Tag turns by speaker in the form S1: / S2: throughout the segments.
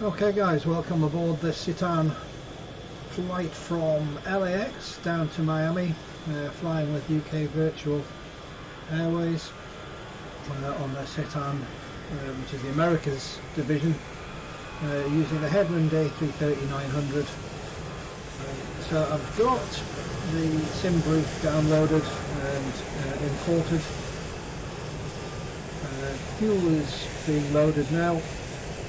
S1: Okay guys, welcome aboard this Cetan flight from LAX down to Miami, flying with UK Virtual Airways on the Cetan, which is the Americas division, using the Headwind A330 900. So I've got the sim brief downloaded and imported. Fuel is being loaded now.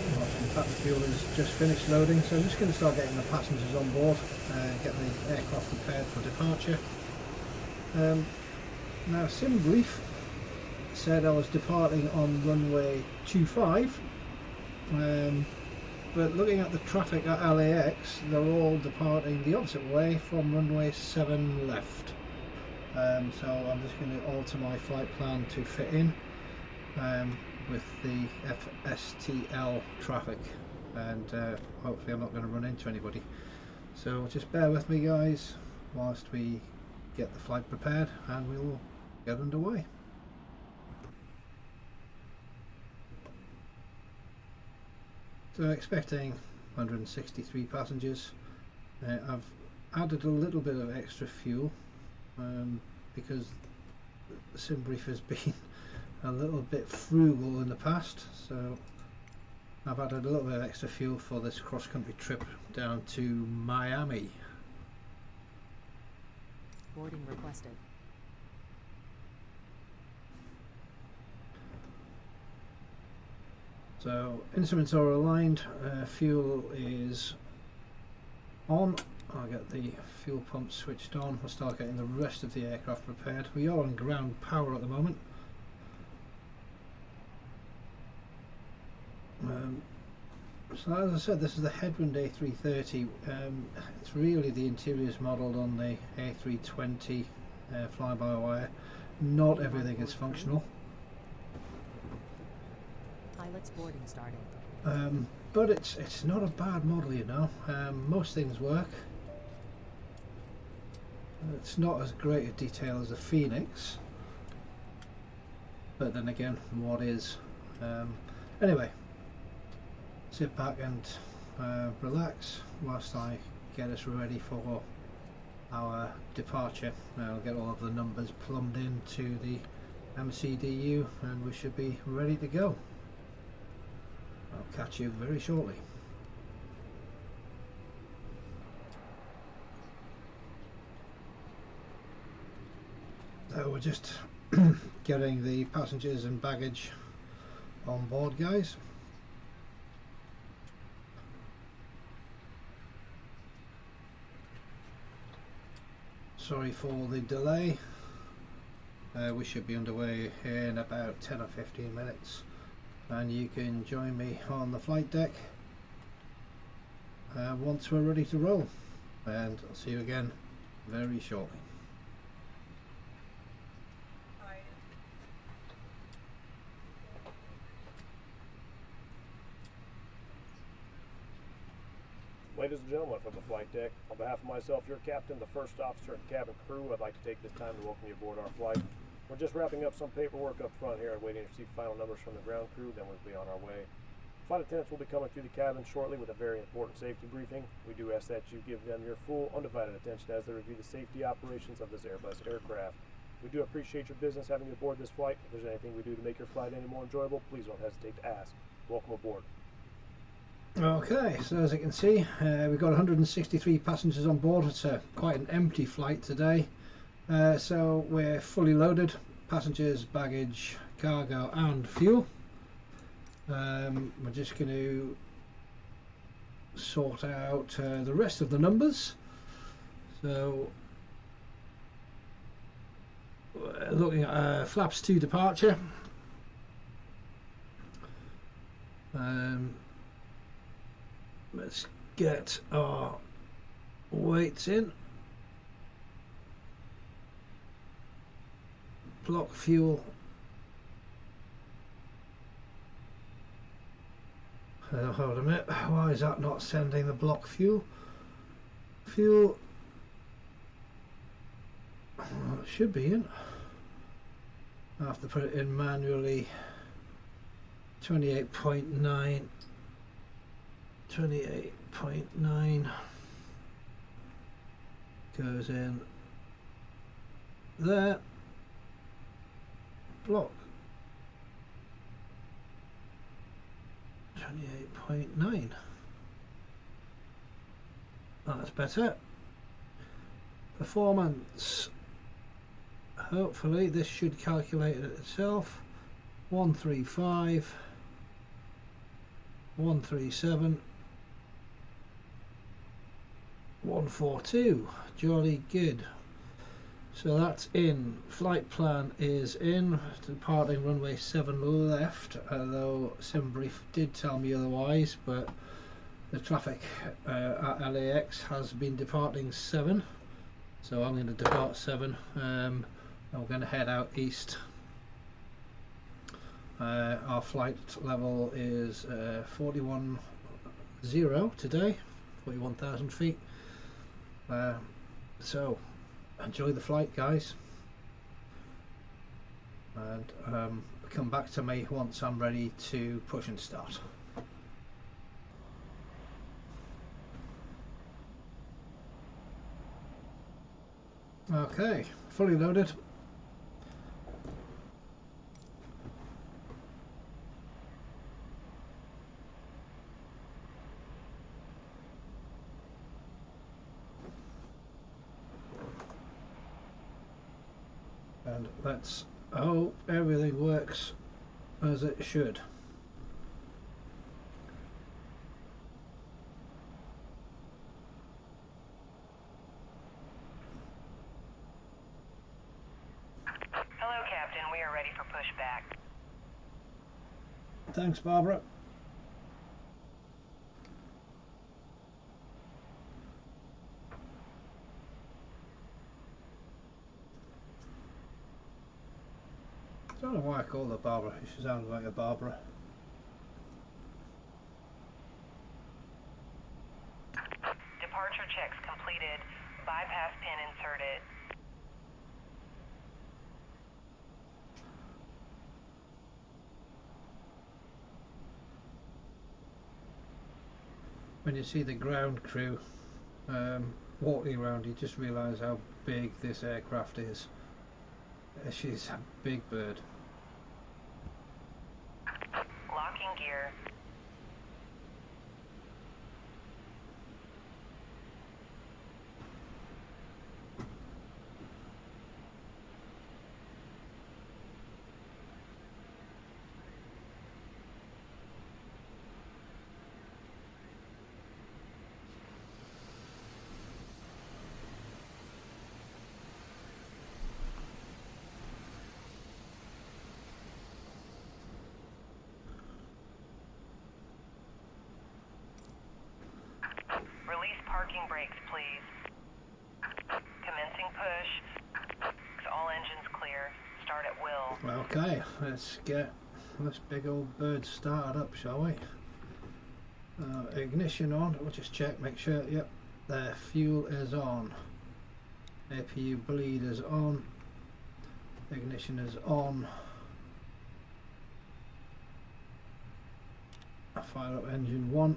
S1: In fact, the fuel is just finished loading, so I'm just going to start getting the passengers on board and get the aircraft prepared for departure. Now, sim brief said I was departing on runway 25, but looking at the traffic at LAX, they're all departing the opposite way from runway 7 left. So I'm just going to alter my flight plan to fit in with the FSTL traffic, and hopefully I'm not going to run into anybody. So just bear with me guys whilst we get the flight prepared and we'll get underway. So expecting 163 passengers. I've added a little bit of extra fuel because the sim brief has been a little bit frugal in the past, so I've added a little bit of extra fuel for this cross-country trip down to Miami.
S2: Boarding requested.
S1: So instruments are aligned, fuel is on. I'll get the fuel pump switched on. We'll start getting the rest of the aircraft prepared. We are on ground power at the moment. So as I said, this is the Headwind A330. It's really the interior is modelled on the A320 fly-by-wire. Not everything is functional.
S2: Pilot's boarding starting.
S1: But it's not a bad model, you know. Most things work. It's not as great a detail as a Phoenix, but then again, what is? Anyway. Sit back and relax whilst I get us ready for our departure. I'll get all of the numbers plumbed into the MCDU and we should be ready to go. I'll catch you very shortly. So we're just getting the passengers and baggage on board, guys. Sorry for the delay. We should be underway in about 10 or 15 minutes, and you can join me on the flight deck once we're ready to roll, and I'll see you again very shortly.
S3: Ladies and gentlemen, from the flight deck, on behalf of myself, your captain, the first officer, and cabin crew, I'd like to take this time to welcome you aboard our flight. We're just wrapping up some paperwork up front here and waiting to receive final numbers from the ground crew, then we'll be on our way. Flight attendants will be coming through the cabin shortly with a very important safety briefing. We do ask that you give them your full, undivided attention as they review the safety operations of this Airbus aircraft. We do appreciate your business having you aboard this flight. If there's anything we do to make your flight any more enjoyable, please don't hesitate to ask. Welcome aboard.
S1: Okay, so as you can see, we've got 163 passengers on board. It's quite an empty flight today, so we're fully loaded: passengers, baggage, cargo and fuel. We're just going to sort out the rest of the numbers. So we're looking at flaps 2 departure. Let's get our weights in. Block fuel. Hold a minute. Why is that not sending the block fuel? Fuel. Well, it should be in. I have to put it in manually. 28.9 28.9 goes in there. Block 28.9. That's better. Performance. Hopefully this should calculate it itself. 135, 137, 142. Jolly good. So that's in. Flight plan is in. Departing runway 7 left, although SimBrief did tell me otherwise, but the traffic at LAX has been departing 7, so I'm going to depart 7. I'm going to head out east. Our flight level is 41.0 today, 41,000 feet. So enjoy the flight, guys, and come back to me once I'm ready to push and start. Okay, fully loaded. And let's hope everything works as it should.
S4: Hello, Captain. We are ready for pushback.
S1: Thanks, Barbara. I don't know why I call her Barbara. She sounds like a Barbara.
S4: Departure checks completed. Bypass pin inserted.
S1: When you see the ground crew walking around, you just realise how big this aircraft is. She's a big bird.
S4: Locking gear. Release parking brakes, please. Commencing push. All engines clear. Start at will.
S1: Okay, let's get this big old bird started up, shall we? Ignition on. We'll just check, make sure. Yep, the fuel is on. APU bleed is on. Ignition is on. I fire up engine 1.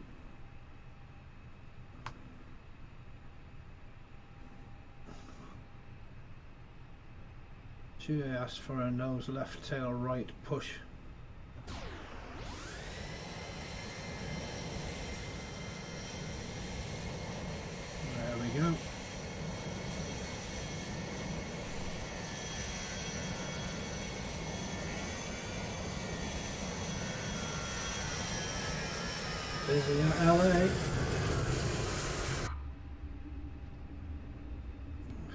S1: Just for a nose left, tail right push. There we go. Busy in LA.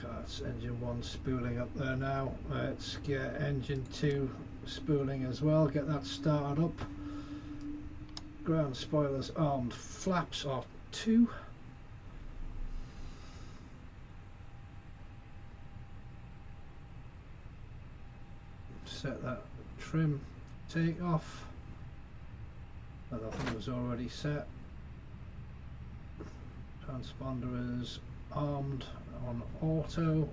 S1: That's engine 1 spooling up there now. Let's get engine 2 spooling as well, get that started up. Ground spoilers armed, flaps are 2. Set that trim take off. I think it was already set. Transponder is armed on auto.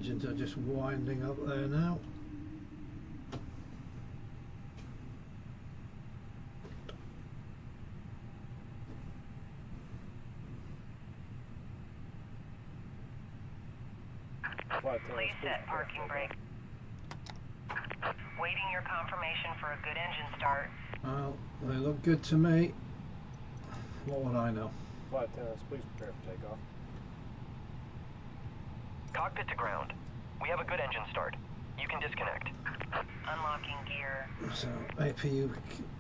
S1: engines are just winding up there now.
S4: Please set parking brake. Waiting your confirmation for a good engine start.
S1: Well, they look good to me. What would I know?
S3: Flight attendants, please prepare for takeoff.
S5: Cockpit to ground. We have a good engine start. You can disconnect.
S4: Unlocking gear.
S1: So APU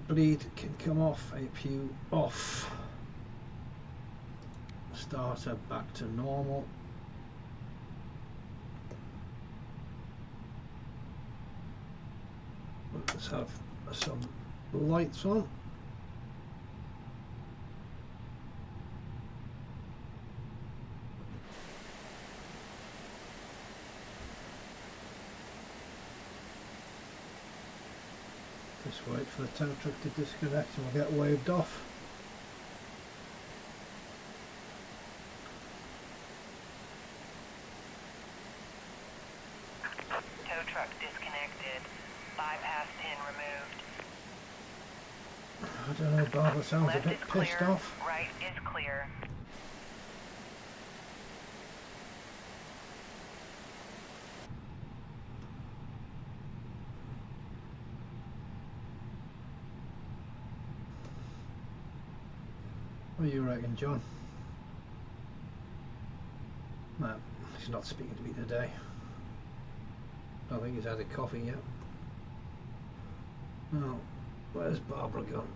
S1: bleed can come off. APU off. Starter back to normal. Let's have some lights on. Just wait for the tow truck to disconnect and we'll get waved off.
S4: Tow truck disconnected. Bypass pin removed.
S1: I don't know, Barbara sounds
S4: Left
S1: a bit
S4: is
S1: pissed
S4: clear.
S1: off.
S4: Right is clear.
S1: What do you reckon, John? No, he's not speaking to me today. I don't think he's had a coffee yet. No, where's Barbara gone?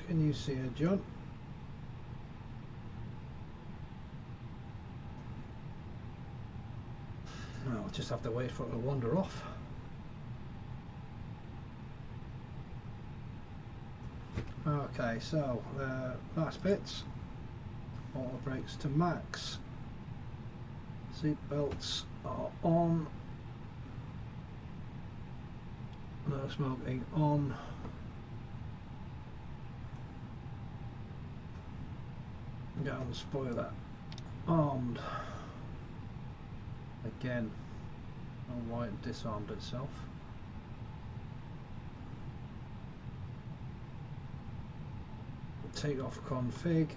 S1: Can you see her, John? No, we'll just have to wait for her to wander off. Okay, so last bits. Auto brakes to max. Seat belts are on. No smoking on. Down spoiler armed. Again, no white disarmed itself. Takeoff config.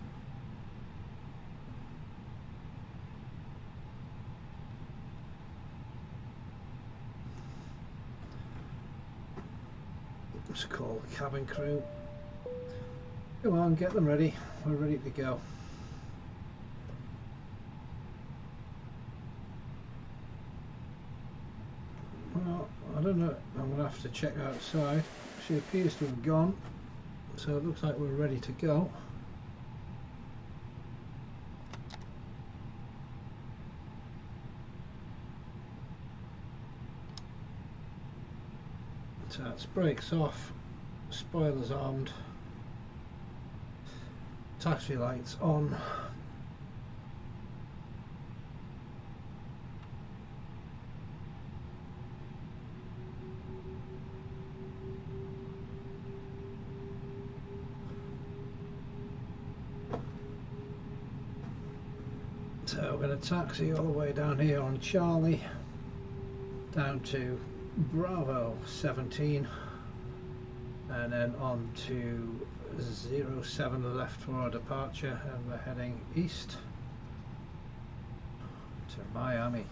S1: Let's call the cabin crew. Come on, get them ready. We're ready to go. Well, I don't know. I'm going to have to check outside. She appears to have gone. So it looks like we're ready to go. So it's brakes off, spoilers armed, taxi lights on. So we're going to taxi all the way down here on Charlie down to Bravo 17 and then on to 07 left for our departure, and we're heading east to Miami.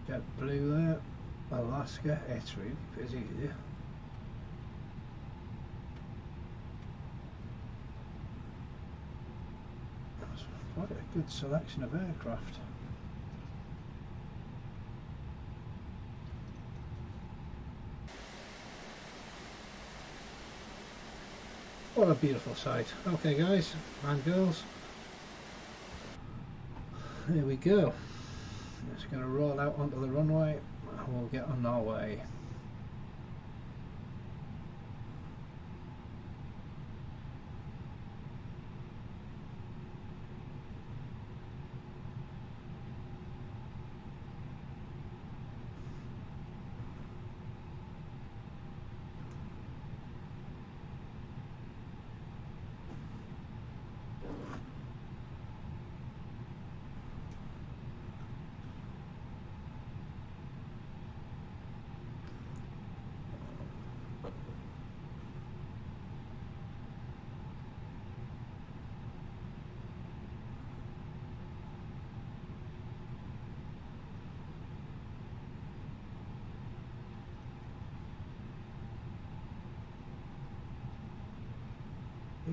S1: Jet blue there, Alaska. It's really busy here. Quite a good selection of aircraft. What a beautiful sight. Okay guys and girls, here we go. Just going to roll out onto the runway and we'll get on our way.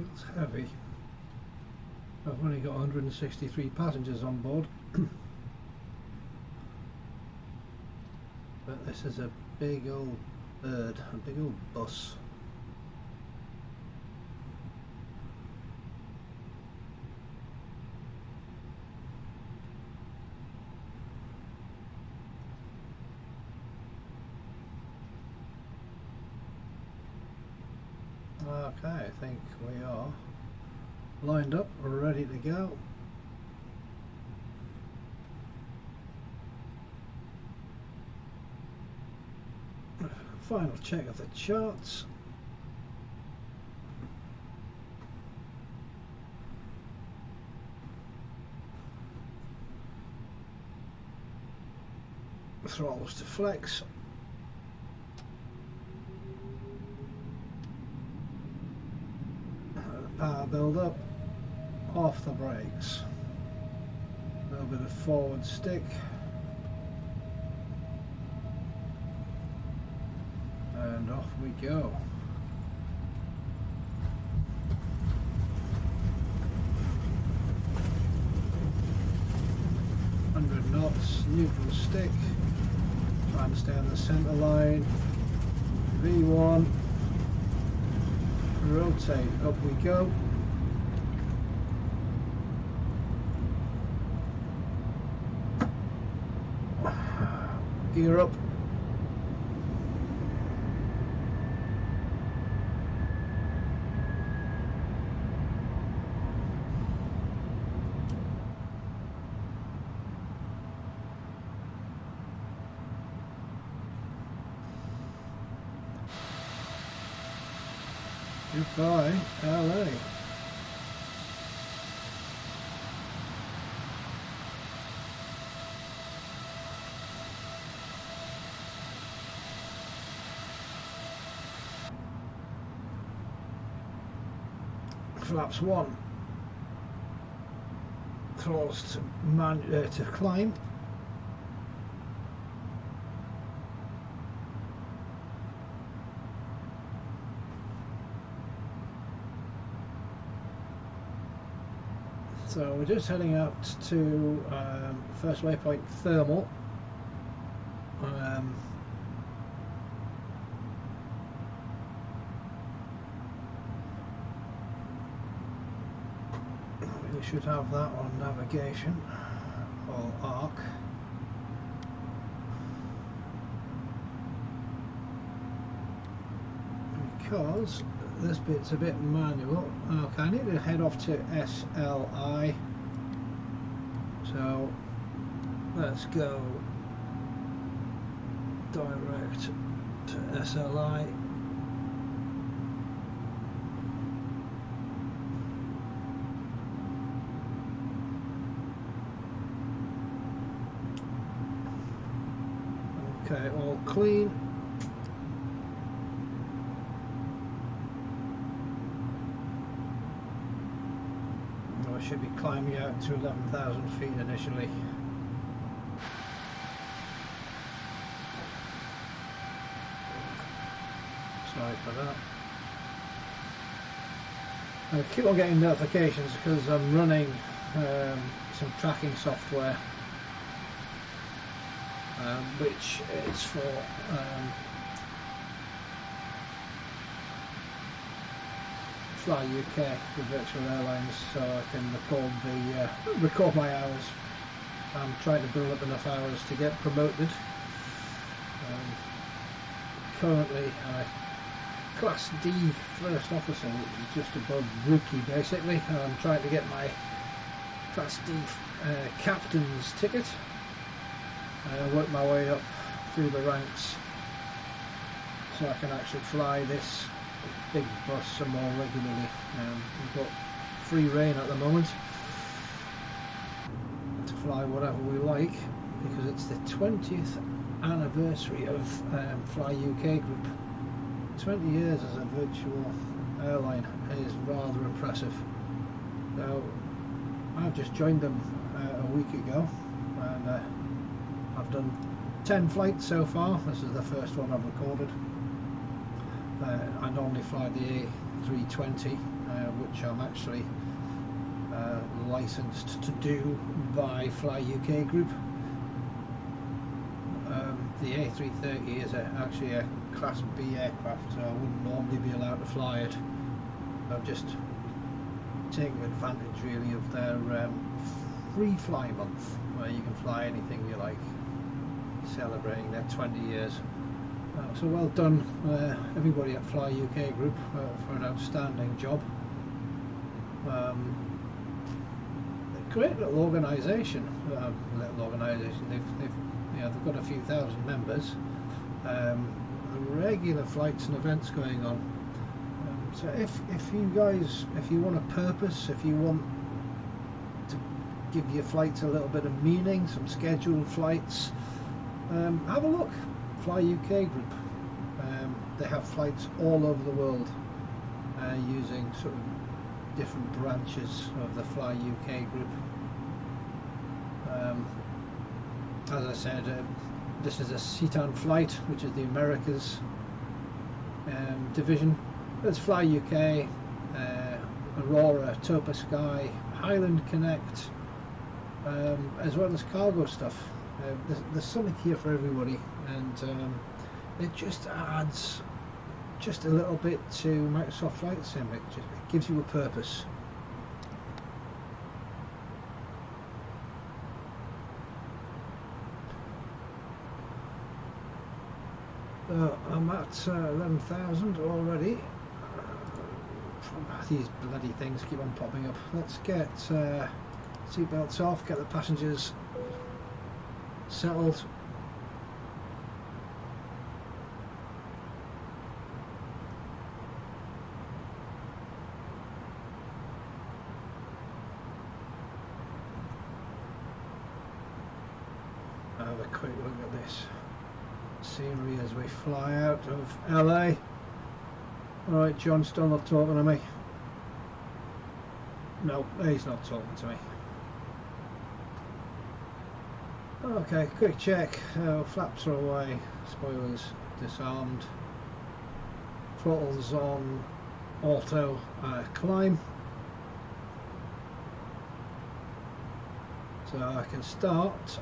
S1: Feels heavy. I've only got 163 passengers on board. But this is a big old bird, a big old bus. Okay, I think we are lined up, we're ready to go. Final check of the charts. Throttles to flex. Power build up, off the brakes, a little bit of forward stick, and off we go. Knots, neutral stick, trying to stay on the centre line, V1, rotate, up we go. Gear up. Goodbye, LA. Flaps 1. Throttles to climb. So we're just heading out to first waypoint thermal. We should have that on navigation or arc. Because this bit's a bit manual. Okay, I need to head off to SLI. So let's go direct to SLI. Okay, all clean. I should be climbing out to 11,000 feet initially. Sorry for that. I keep on getting notifications because I'm running some tracking software, which is for Fly UK with Virtual Airlines, so I can record my hours. I'm trying to build up enough hours to get promoted. Currently I'm a Class D First Officer, which is just above Rookie basically. I'm trying to get my Class D Captain's ticket. Work my way up through the ranks so I can actually fly this big bus some more regularly. We've got free rein at the moment to fly whatever we like because it's the 20th anniversary of Fly UK Group. 20 years as a virtual airline is rather impressive. So I've just joined them a week ago, and I've done 10 flights so far. This is the first one I've recorded. I normally fly the A330 which I'm actually licensed to do by Fly UK Group. The A330 is actually a Class B aircraft, so I wouldn't normally be allowed to fly it. I'm just taking advantage really of their free fly month, where you can fly anything you like, celebrating their 20 years. So well done everybody at Fly UK Group for an outstanding job. Great little organisation. They've got a few thousand members. Regular flights and events going on. So if you guys, if you want a purpose, if you want to give your flights a little bit of meaning, some scheduled flights, have a look. Fly UK Group. They have flights all over the world using sort of different branches of the Fly UK Group. As I said, this is a Cetan flight, which is the Americas division. There's Fly UK, Aurora, Topa Sky, Highland Connect, as well as cargo stuff. There's something here for everybody, and it just adds just a little bit to Microsoft Flight Sim. It gives you a purpose. I'm at 11,000 already. These bloody things keep on popping up. Let's get seatbelts off, get the passengers settled. Have a quick look at this scenery as we fly out of LA. Alright, John's still not talking to me. No, he's not talking to me. Okay, quick check. Flaps are away, spoilers disarmed, throttles on auto climb. So I can start.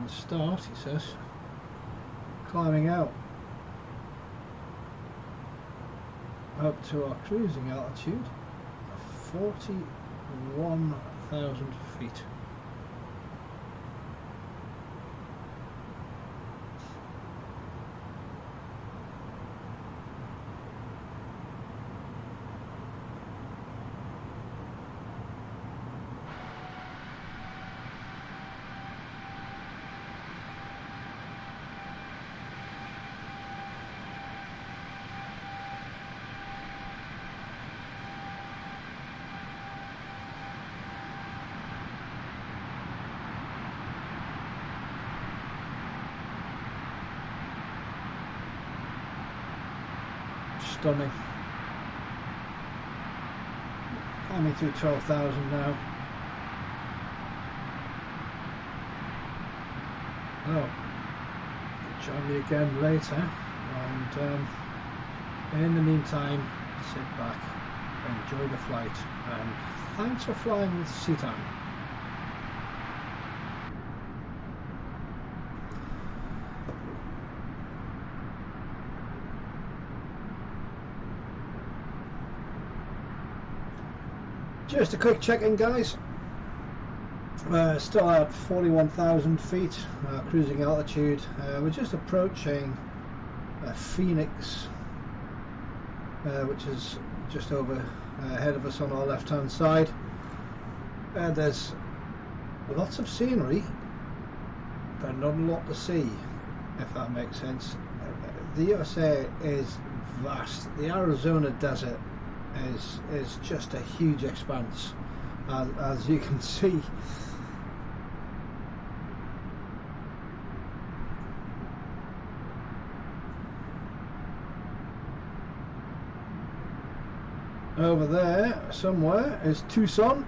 S1: He says, climbing out up to our cruising altitude of 41,000 feet. Stunning. Climbing through 12,000 now. Oh, join me again later, and in the meantime, sit back, enjoy the flight, and thanks for flying with Cetan. Just a quick check-in, guys. Still at 41,000 feet, cruising altitude. We're just approaching Phoenix, which is just over ahead of us on our left-hand side. There's lots of scenery, but not a lot to see, if that makes sense. The USA is vast. The Arizona desert is just a huge expanse, as you can see. Over there somewhere is Tucson.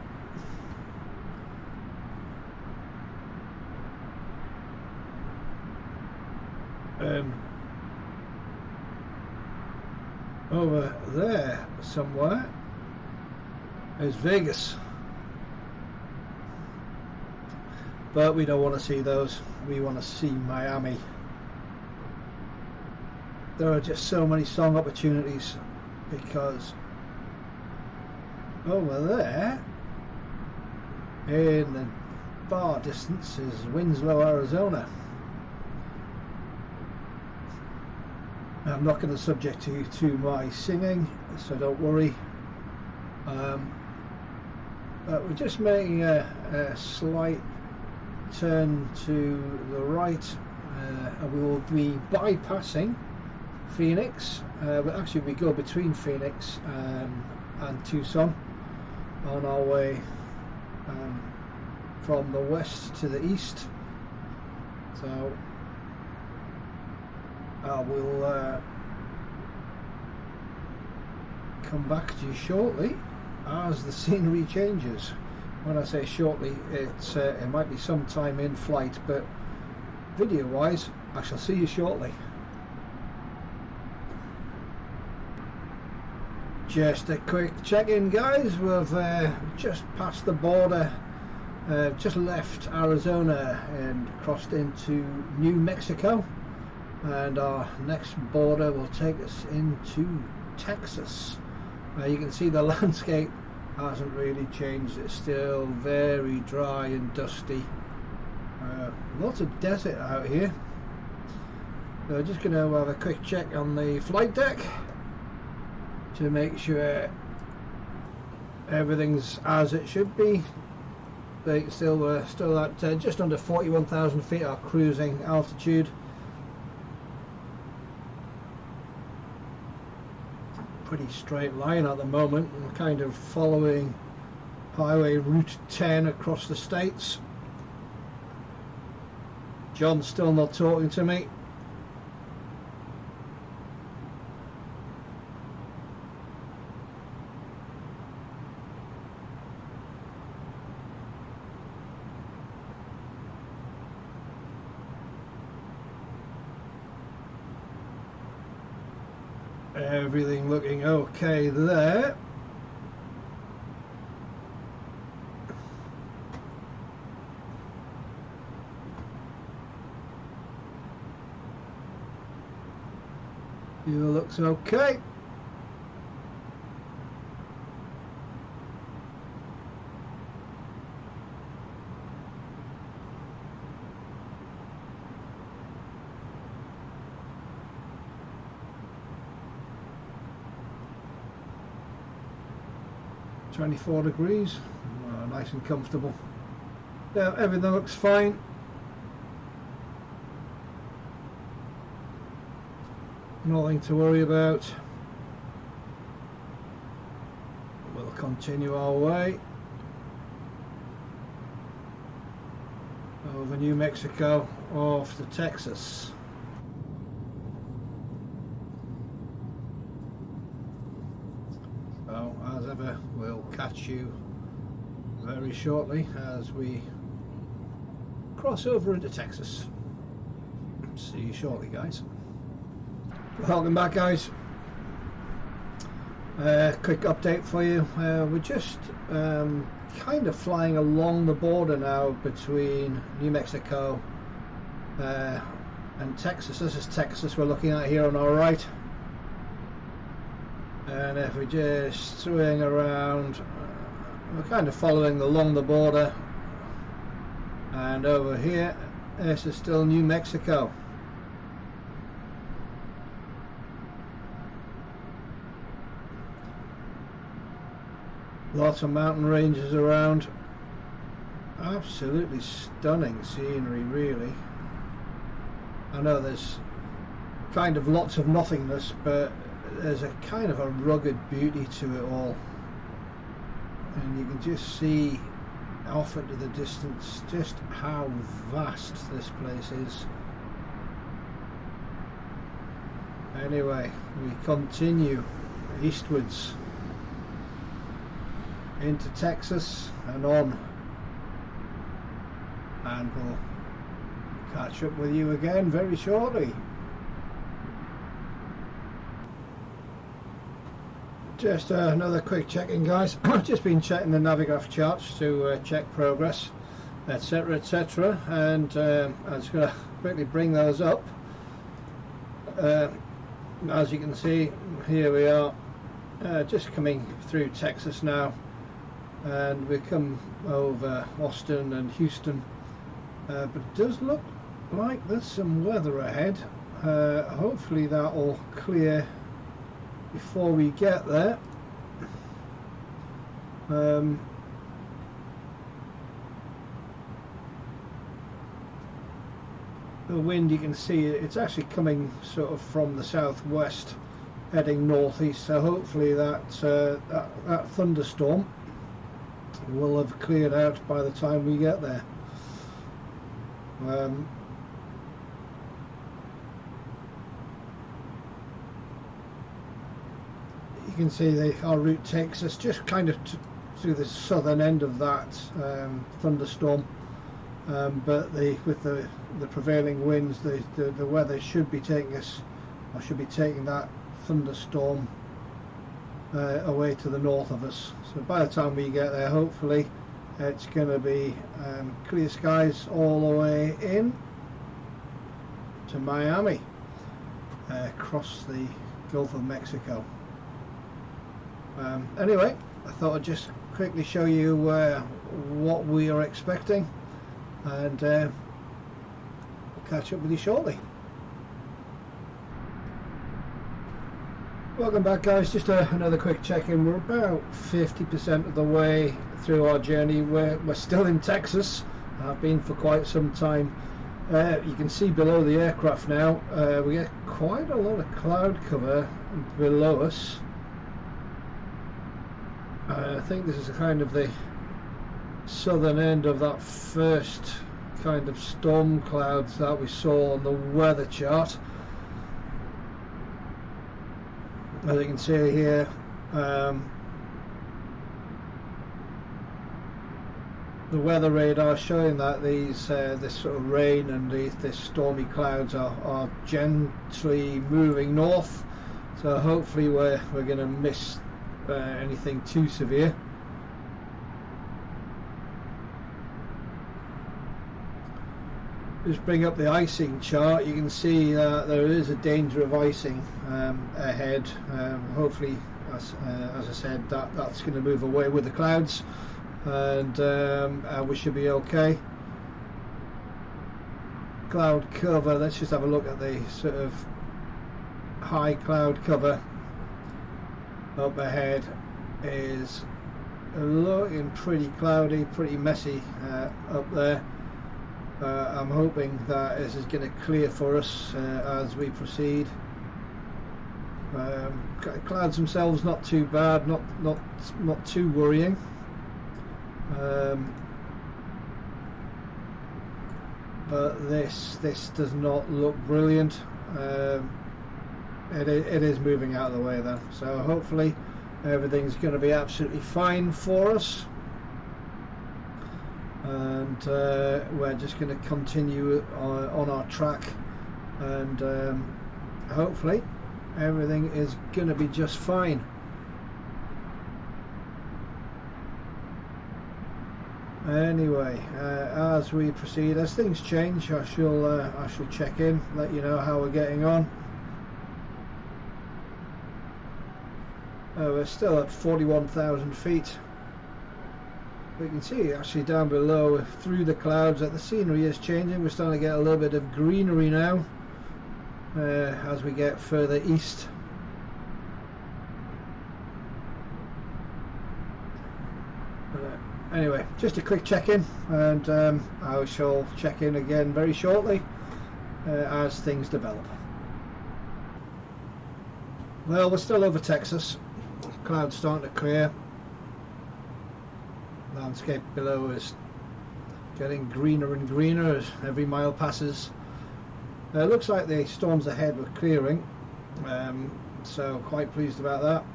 S1: over there somewhere is Vegas, but we don't want to see those. We want to see Miami. There are just so many song opportunities, because over there in the far distance is Winslow, Arizona. I'm not going to subject you to my singing, so don't worry. But we're just making a slight turn to the right, and we will be bypassing Phoenix, but actually we go between Phoenix and Tucson on our way from the west to the east. So I will come back to you shortly as the scenery changes. When I say shortly, it might be some time in flight, but video wise I shall see you shortly. Just a quick check-in, guys. We've just passed the border, just left Arizona and crossed into New Mexico, and our next border will take us into Texas. You can see the landscape hasn't really changed. It's still very dry and dusty. Lots of desert out here. So just going to have a quick check on the flight deck to make sure everything's as it should be. They still at just under 41,000 feet, our cruising altitude. Pretty straight line at the moment. We're kind of following Highway Route 10 across the states. John's still not talking to me. Everything looking okay there. Fuel looks okay. .24 degrees, nice and comfortable. Yeah, everything looks fine. Nothing to worry about. We'll continue our way over New Mexico off to Texas. So as ever, we'll catch you very shortly as we cross over into Texas. See you shortly, guys. Welcome back, guys. Quick update for you. We're just kind of flying along the border now between New Mexico and Texas. This is Texas we're looking at here on our right. And if we just swing around, we're kind of following along the border, and over here this is still New Mexico. Lots of mountain ranges around. Absolutely stunning scenery, really. I know there's kind of lots of nothingness, but there's a kind of a rugged beauty to it all, and you can just see off into the distance just how vast this place is. Anyway, we continue eastwards into Texas and on, and we'll catch up with you again very shortly. Just another quick check-in, guys. I've just been checking the Navigraph charts to check progress, etc, etc, and I'm just going to quickly bring those up. As you can see, here we are, just coming through Texas now, and we come over Austin and Houston, but it does look like there's some weather ahead. Hopefully that will clear before we get there. The wind, you can see it's actually coming sort of from the southwest heading northeast, so hopefully that thunderstorm will have cleared out by the time we get there. You can see our route takes us just kind of to the southern end of that thunderstorm, but with the prevailing winds, the weather should be taking us, or should be taking that thunderstorm away to the north of us. So by the time we get there, hopefully it's going to be clear skies all the way in to Miami, across the Gulf of Mexico. Anyway, I thought I'd just quickly show you what we are expecting, and we'll catch up with you shortly. Welcome back, guys. Just another quick check-in. We're about 50% of the way through our journey. We're still in Texas. I've been for quite some time. You can see below the aircraft now, we get quite a lot of cloud cover below us. I think this is kind of the southern end of that first kind of storm clouds that we saw on the weather chart. As you can see here, the weather radar showing that this sort of rain and these stormy clouds are gently moving north. So hopefully we're going to miss anything too severe. Just bring up the icing chart. You can see that there is a danger of icing ahead. Hopefully, as I said, that's going to move away with the clouds, and we should be okay. Cloud cover, let's just have a look at the sort of high cloud cover. Up ahead is looking pretty cloudy, pretty messy up there. I'm hoping that this is going to clear for us as we proceed. Clouds themselves not too bad, not too worrying. But this does not look brilliant. It is moving out of the way though, so hopefully everything's going to be absolutely fine for us, and we're just going to continue on our track, and hopefully everything is going to be just fine. Anyway, as we proceed, as things change, I shall check in, let you know how we're getting on. We're still at 41,000 feet. We can see actually down below through the clouds that the scenery is changing. We're starting to get a little bit of greenery now as we get further east. Anyway, just a quick check-in, and I shall check in again very shortly as things develop. Well, we're still over Texas. Clouds starting to clear. Landscape below is getting greener and greener as every mile passes. It looks like the storms ahead were clearing, so quite pleased about that.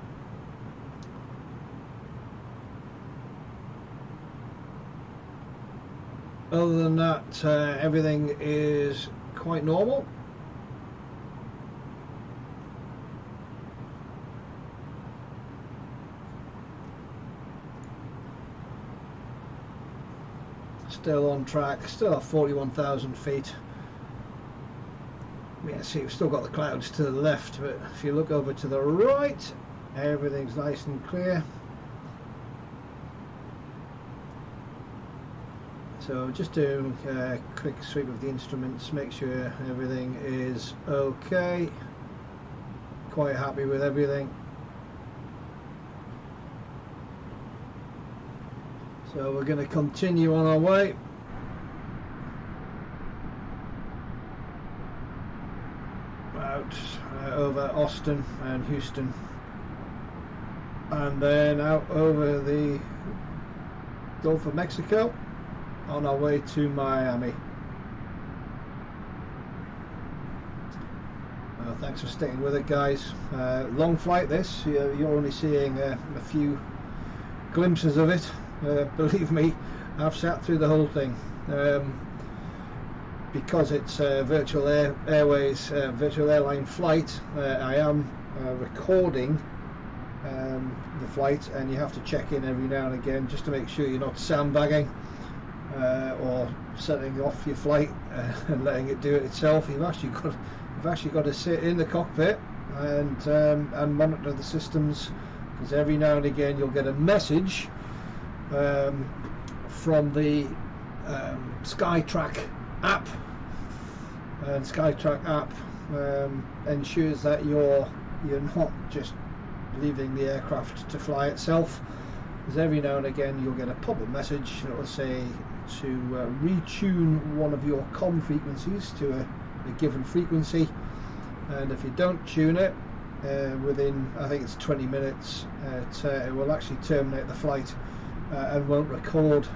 S1: Other than that, everything is quite normal. still on track, still at 41,000 feet. Yeah, see, we've still got the clouds to the left, but if you look over to the right, everything's nice and clear. So just doing a quick sweep of the instruments, make sure everything is okay. Quite happy with everything. So we're going to continue on our way. Out over Austin and Houston, and then out over the Gulf of Mexico on our way to Miami. Well, thanks for sticking with it, guys. Long flight this. You're only seeing a few glimpses of it. Believe me, I've sat through the whole thing. Because it's virtual airways, virtual airline flight, I am recording the flight, and you have to check in every now and again just to make sure you're not sandbagging or setting off your flight and letting it do it itself. You've actually got to sit in the cockpit and monitor the systems, because every now and again you'll get a message from the SkyTrack app, and SkyTrack app ensures that you're not just leaving the aircraft to fly itself, because every now and again you'll get a pop-up message that will say to retune one of your comm frequencies to a given frequency, and if you don't tune it within, I think it's 20 minutes, it will actually terminate the flight and won't record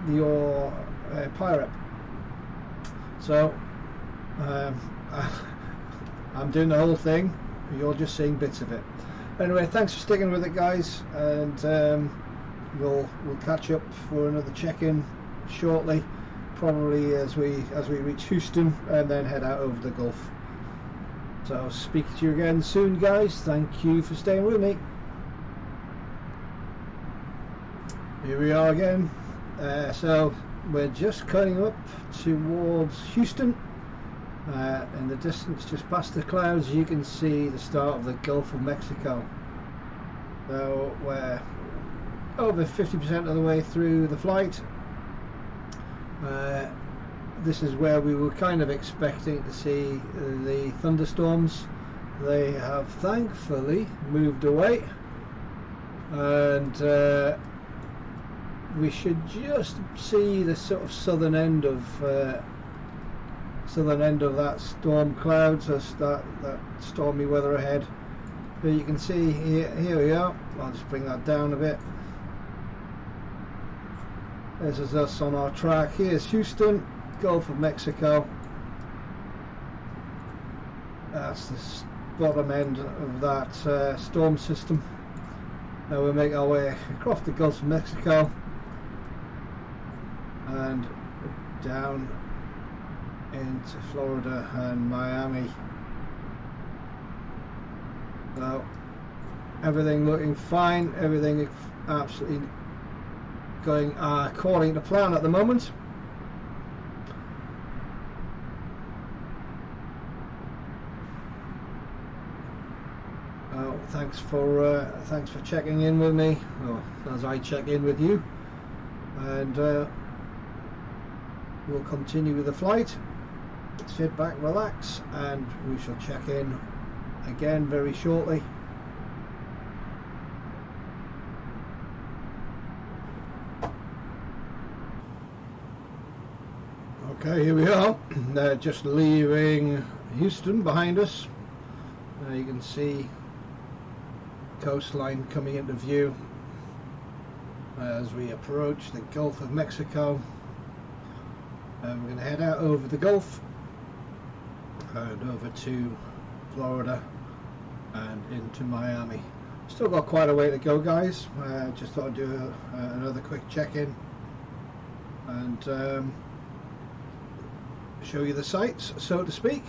S1: your pirate. So I'm doing the whole thing, you're just seeing bits of it. Anyway, thanks for sticking with it, guys, and we'll catch up for another check-in shortly, probably as we reach Houston and then head out over the Gulf. So I'll speak to you again soon, guys. Thank you for staying with me. Here we are again. So we're just cutting up towards Houston. In the distance, just past the clouds, you can see the start of the Gulf of Mexico. So we're over 50% of the way through the flight. This is where we were kind of expecting to see the thunderstorms. They have thankfully moved away, and we should just see the sort of southern end of that storm clouds, that stormy weather ahead. But you can see here we are. I'll just bring that down a bit. This is us on our track. Here's Houston, Gulf of Mexico. That's the bottom end of that storm system. Now we'll make our way across the Gulf of Mexico and down into Florida and Miami. So everything looking fine, everything absolutely going according to plan at the moment. Thanks for checking in with me, or as I check in with you, and we'll continue with the flight. Sit back, relax, and we shall check in again very shortly. Okay, here we are. Just leaving Houston behind us. You can see coastline coming into view as we approach the Gulf of Mexico. We're going to head out over the Gulf and over to Florida and into Miami. Still got quite a way to go, guys. Just thought I'd do another quick check-in and show you the sights, so to speak.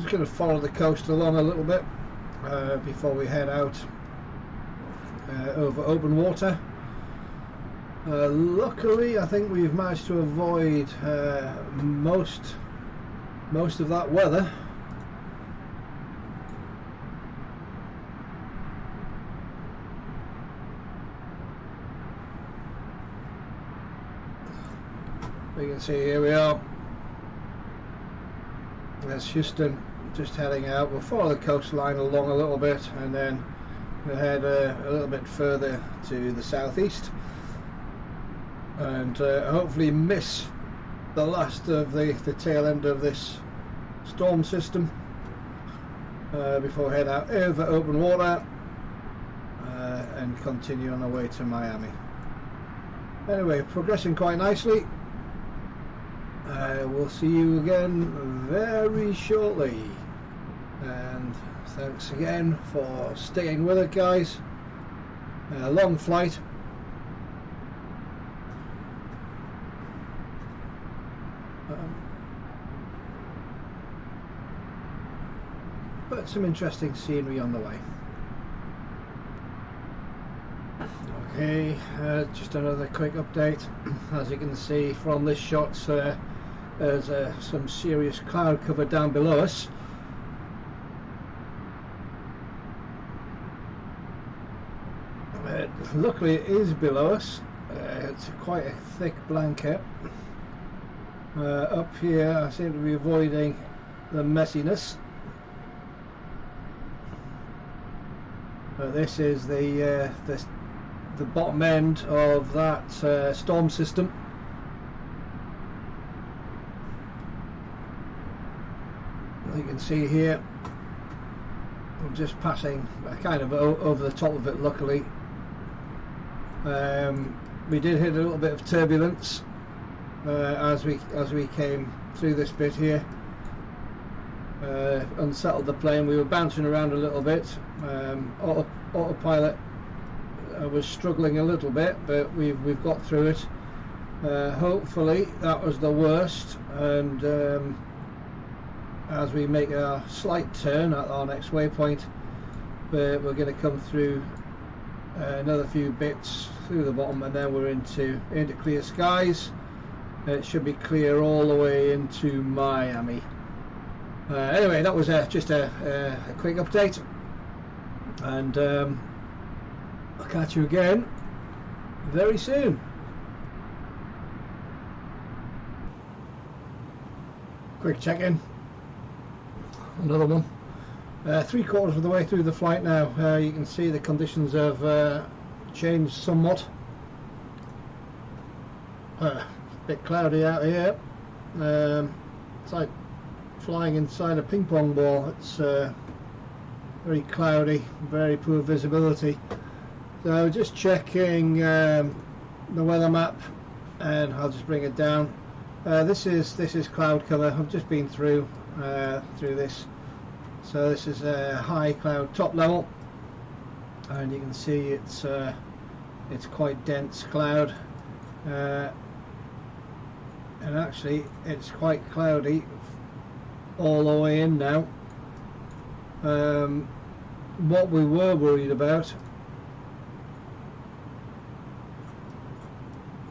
S1: just going to follow the coast along a little bit before we head out over open water. Luckily, I think we've managed to avoid most of that weather. You can see here we are. That's Houston, just heading out. We'll follow the coastline along a little bit, and then we'll head a little bit further to the southeast, and hopefully miss the last of the tail end of this storm system before we head out over open water and continue on our way to Miami. Anyway, progressing quite nicely. We'll see you again very shortly, and thanks again for staying with it, guys. A long flight. But some interesting scenery on the way. Okay, just another quick update. As you can see from this shot, there's some serious cloud cover down below us. Luckily it is below us. It's quite a thick blanket. Up here I seem to be avoiding the messiness. This is the bottom end of that storm system. You can see here, I'm just passing kind of over the top of it. Luckily, we did hit a little bit of turbulence as we came through this bit here. Unsettled the plane. We were bouncing around a little bit. Autopilot was struggling a little bit, but we've got through it. Hopefully that was the worst, and as we make a slight turn at our next waypoint, we're going to come through another few bits through the bottom, and then we're into clear skies. It should be clear all the way into Miami. Anyway, that was just a quick update, and I'll catch you again very soon. Quick check-in. Another one. 3/4 of the way through the flight now. You can see the conditions have changed somewhat. A bit cloudy out here. It's like flying inside a ping pong ball. It's very cloudy, very poor visibility. So just checking the weather map, and I'll just bring it down. This is cloud cover. I've just been through this. So this is a high cloud top level, and you can see it's quite dense cloud, and actually it's quite cloudy all the way in now. What we were worried about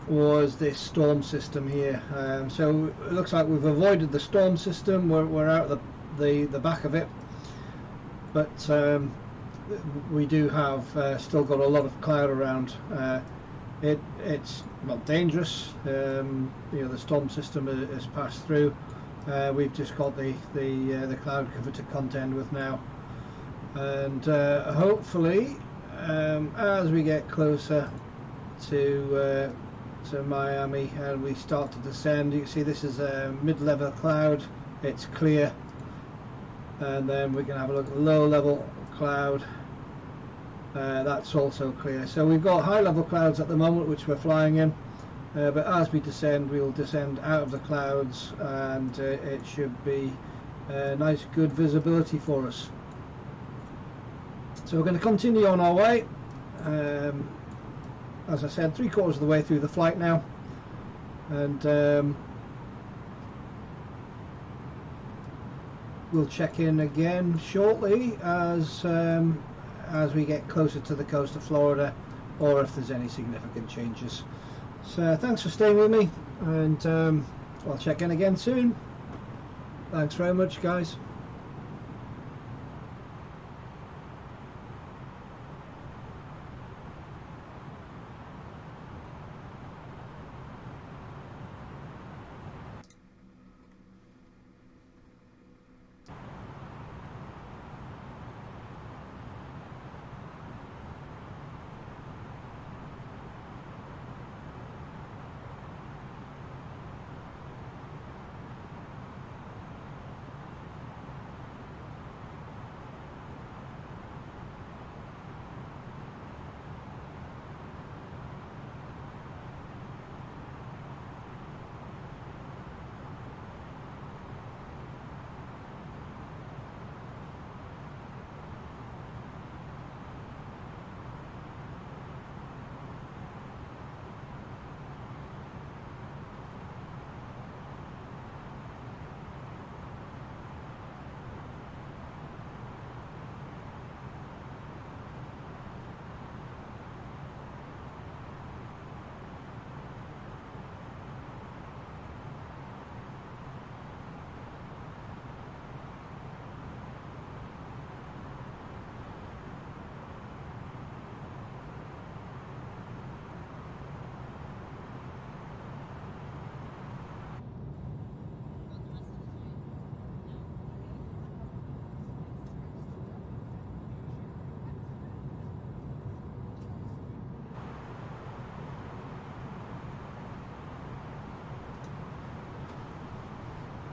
S1: was this storm system here. So it looks like we've avoided the storm system. We're out of the back of it, but we do have still got a lot of cloud around. It's not dangerous. The storm system has passed through. We've just got the cloud cover to contend with now, and hopefully as we get closer to Miami and we start to descend, you can see this is a mid-level cloud. It's clear, and then we can have a look at low-level cloud. That's also clear. So we've got high-level clouds at the moment which we're flying in, but as we descend, we'll descend out of the clouds, and it should be nice good visibility for us. So we're going to continue on our way. As I said, 3/4 of the way through the flight now, and we'll check in again shortly as we get closer to the coast of Florida, or if there's any significant changes. So thanks for staying with me, and I'll check in again soon. Thanks very much, guys.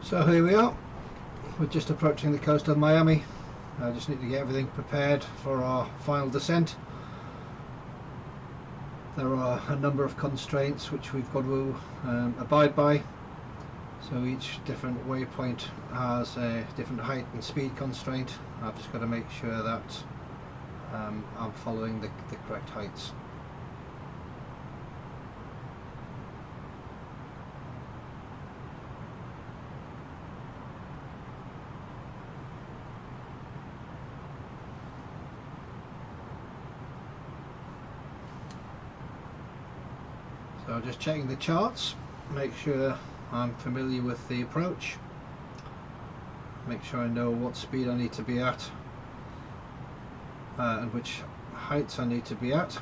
S1: So here we are, we're just approaching the coast of Miami. I just need to get everything prepared for our final descent. There are a number of constraints which we've got to abide by. So each different waypoint has a different height and speed constraint. I've just got to make sure that I'm following the correct heights. So just checking the charts, make sure I'm familiar with the approach, make sure I know what speed I need to be at and which heights I need to be at. So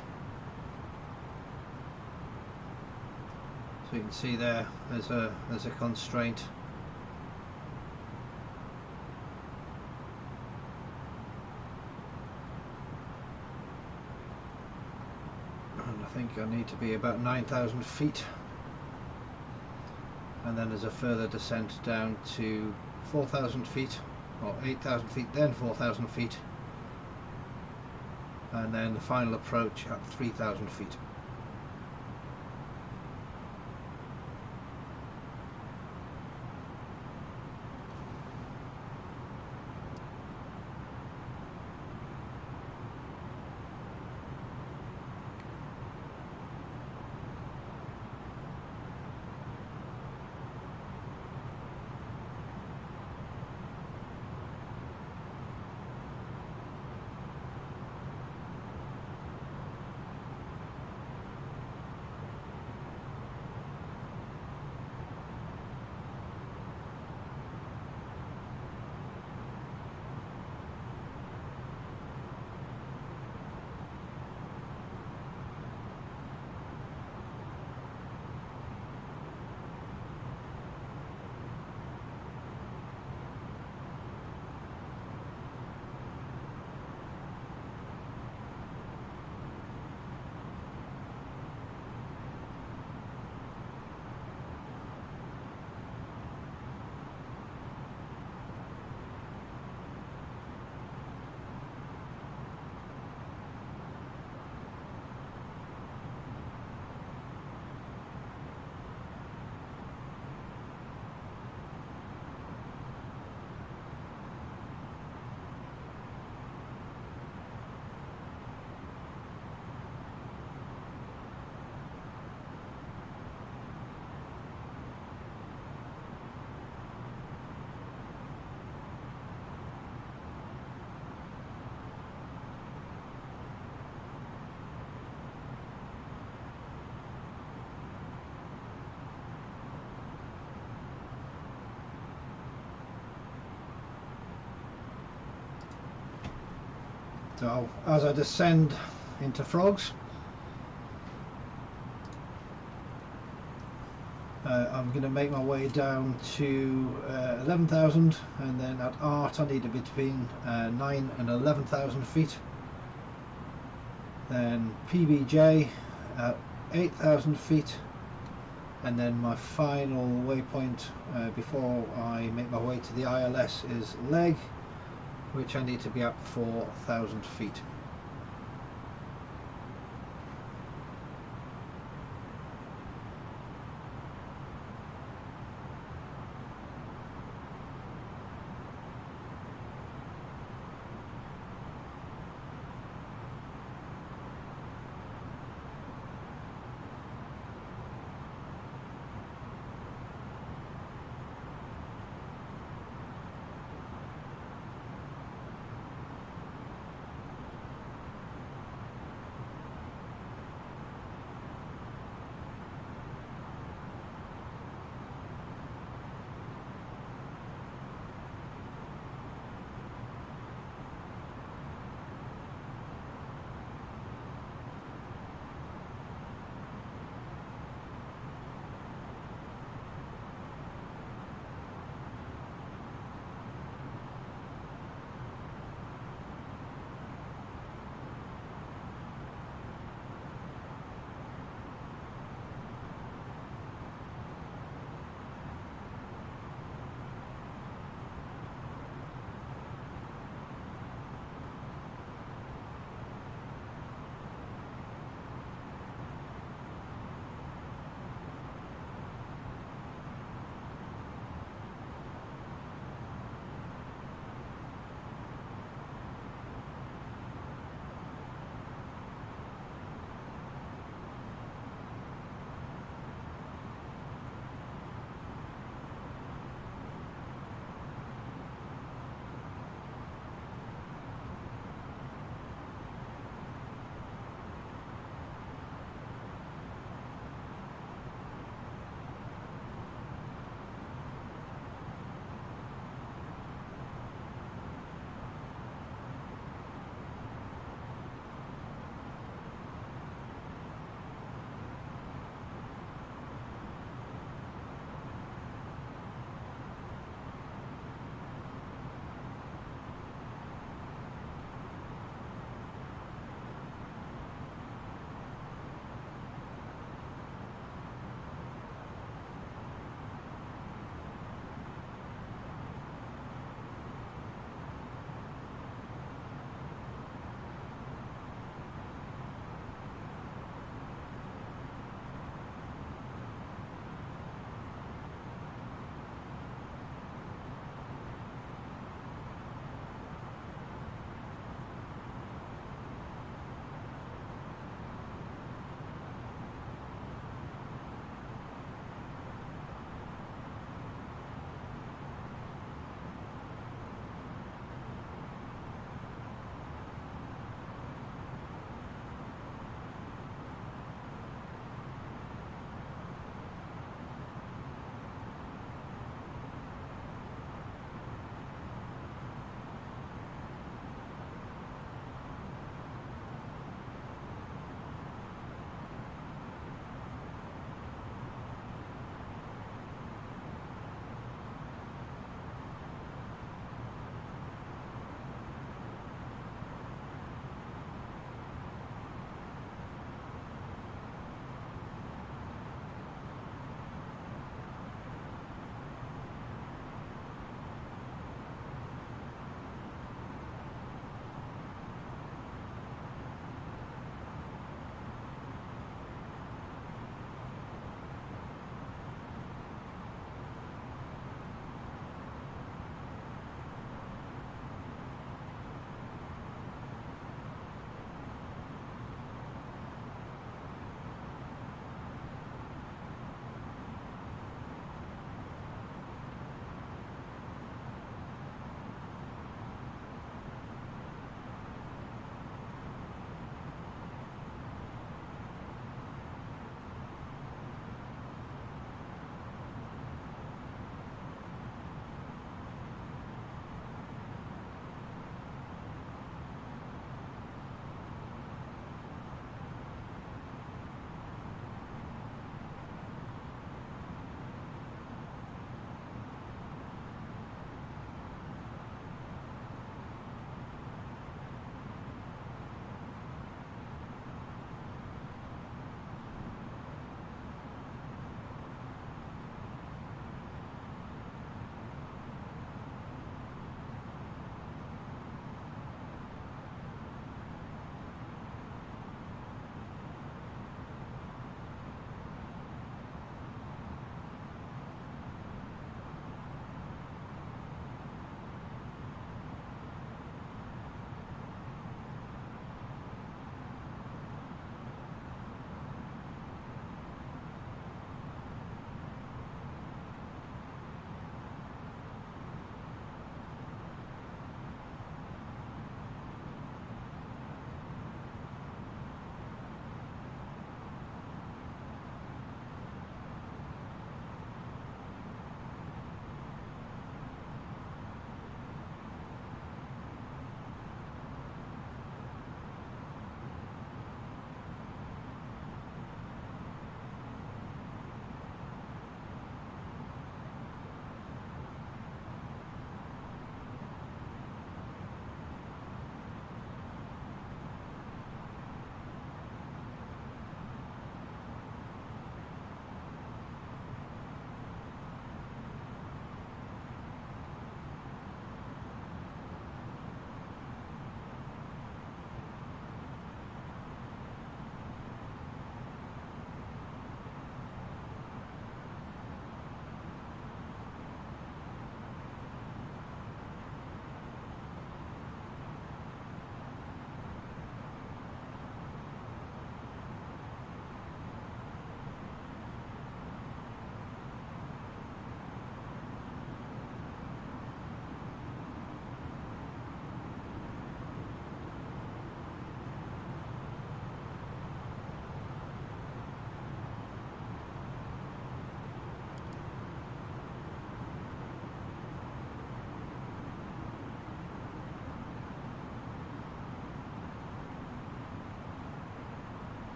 S1: you can see there's a constraint. I think I need to be about 9,000 feet, and then there's a further descent down to 4,000 feet, or 8,000 feet, then 4,000 feet, and then the final approach at 3,000 feet. So as I descend into frogs, I'm going to make my way down to 11,000, and then at art I need to be between 9 and 11,000 feet. Then PBJ at 8,000 feet, and then my final waypoint before I make my way to the ILS is leg, which I need to be at 4,000 feet.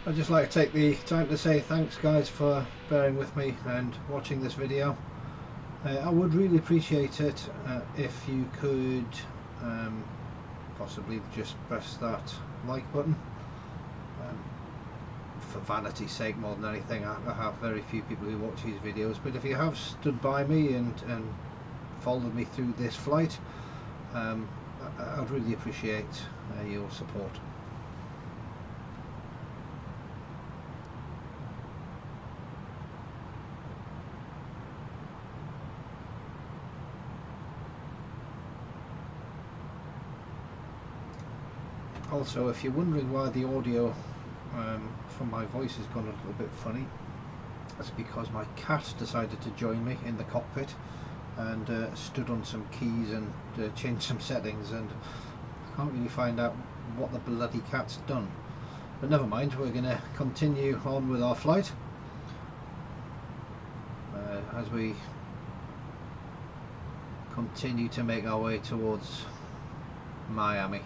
S1: I'd just like to take the time to say thanks guys for bearing with me and watching this video. I would really appreciate it if you could possibly just press that like button. For vanity's sake more than anything, I have very few people who watch these videos, but if you have stood by me and followed me through this flight, I'd really appreciate your support. Also, if you're wondering why the audio from my voice has gone a little bit funny, that's because my cat decided to join me in the cockpit and stood on some keys and changed some settings, and I can't really find out what the bloody cat's done. But never mind, we're going to continue on with our flight as we continue to make our way towards Miami.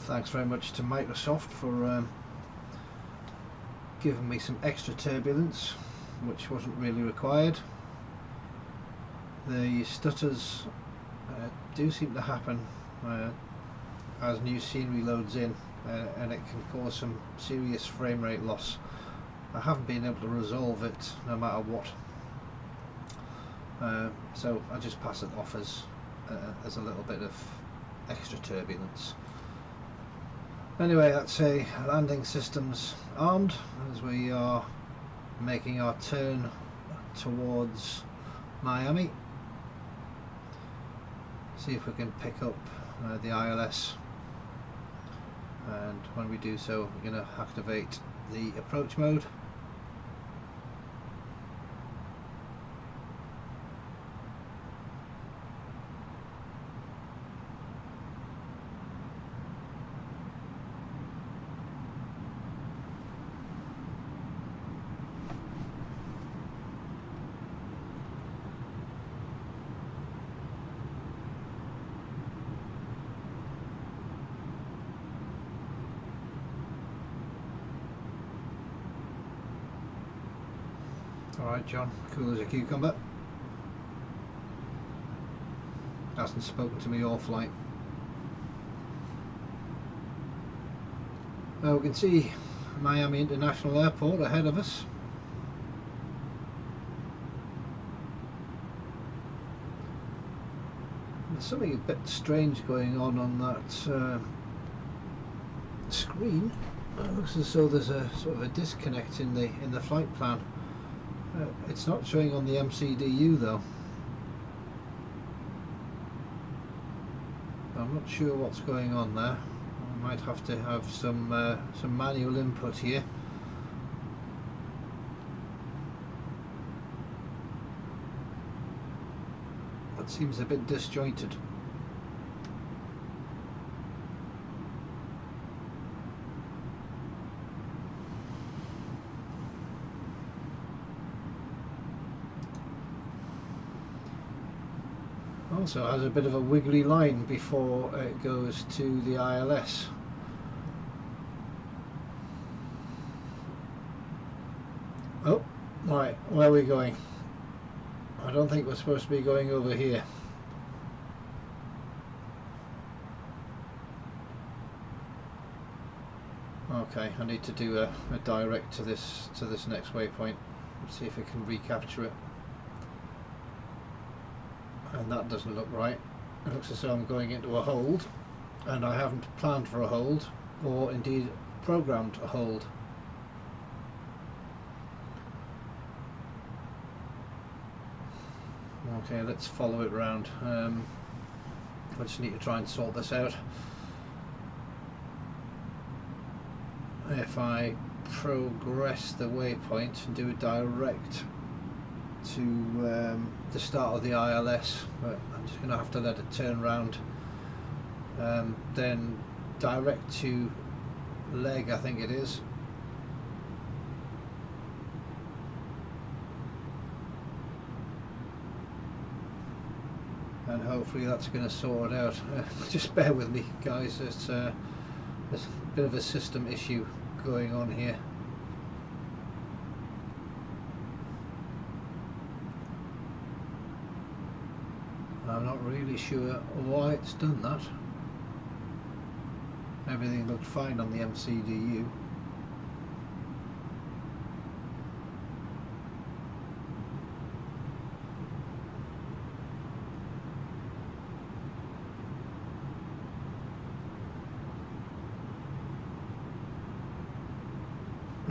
S1: thanks very much to Microsoft for giving me some extra turbulence, which wasn't really required. The stutters do seem to happen as new scenery loads in, and it can cause some serious frame rate loss. I haven't been able to resolve it no matter what, so I just pass it off as a little bit of extra turbulence. Anyway, that's a landing systems armed as we are making our turn towards Miami. See if we can pick up the ILS, and when we do so we're going to activate the approach mode. Alright John, cool as a cucumber. Hasn't spoken to me all flight. Well, we can see Miami International Airport ahead of us. There's something a bit strange going on that screen. It looks as though there's a sort of a disconnect in the flight plan. It's not showing on the MCDU though. I'm not sure what's going on there. I might have to have some manual input here. That seems a bit disjointed. Also has a bit of a wiggly line before it goes to the ILS. Oh, right, where are we going? I don't think we're supposed to be going over here. Okay, I need to do a direct to this next waypoint. Let's see if I can recapture it. And that doesn't look right. It looks as though I'm going into a hold, and I haven't planned for a hold or indeed programmed a hold. Okay, let's follow it round. I just need to try and sort this out. If I progress the waypoint and do a direct to the start of the ILS, but I'm just going to have to let it turn round, then direct to leg, I think it is. And hopefully that's going to sort it out. Just bear with me guys, there's a bit of a system issue going on here. I'm not really sure why it's done that. Everything looked fine on the MCDU.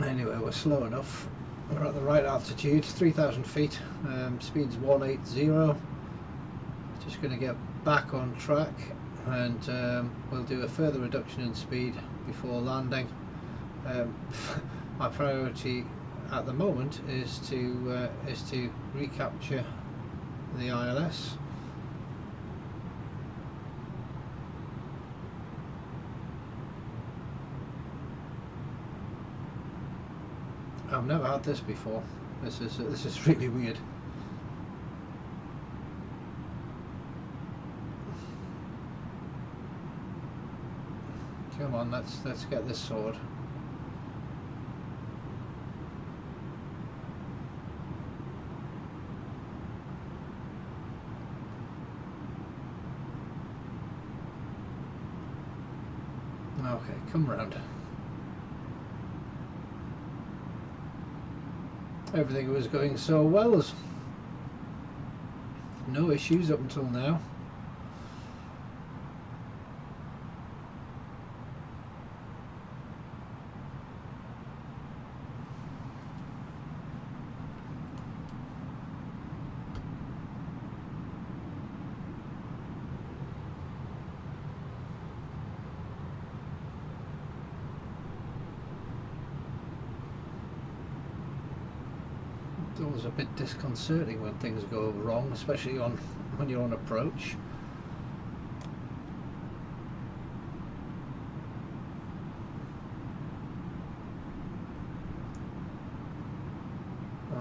S1: Anyway, we're slow enough. We're at the right altitude, 3,000 feet, speed's 180. Just going to get back on track, and we'll do a further reduction in speed before landing. My priority at the moment is to recapture the ILS. I've never had this before. This is really weird. Come on, let's get this sorted. Okay, come round. Everything was going so well. No issues up until now. It's always a bit disconcerting when things go wrong, especially when you're on approach.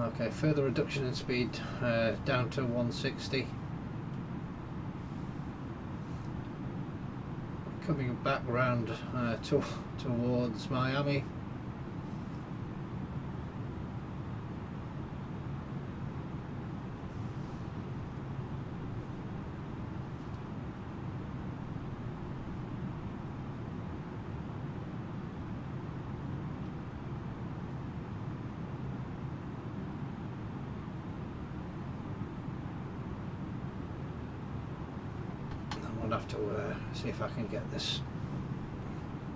S1: Okay, further reduction in speed down to 160. Coming back round towards Miami. I'll have to see if I can get this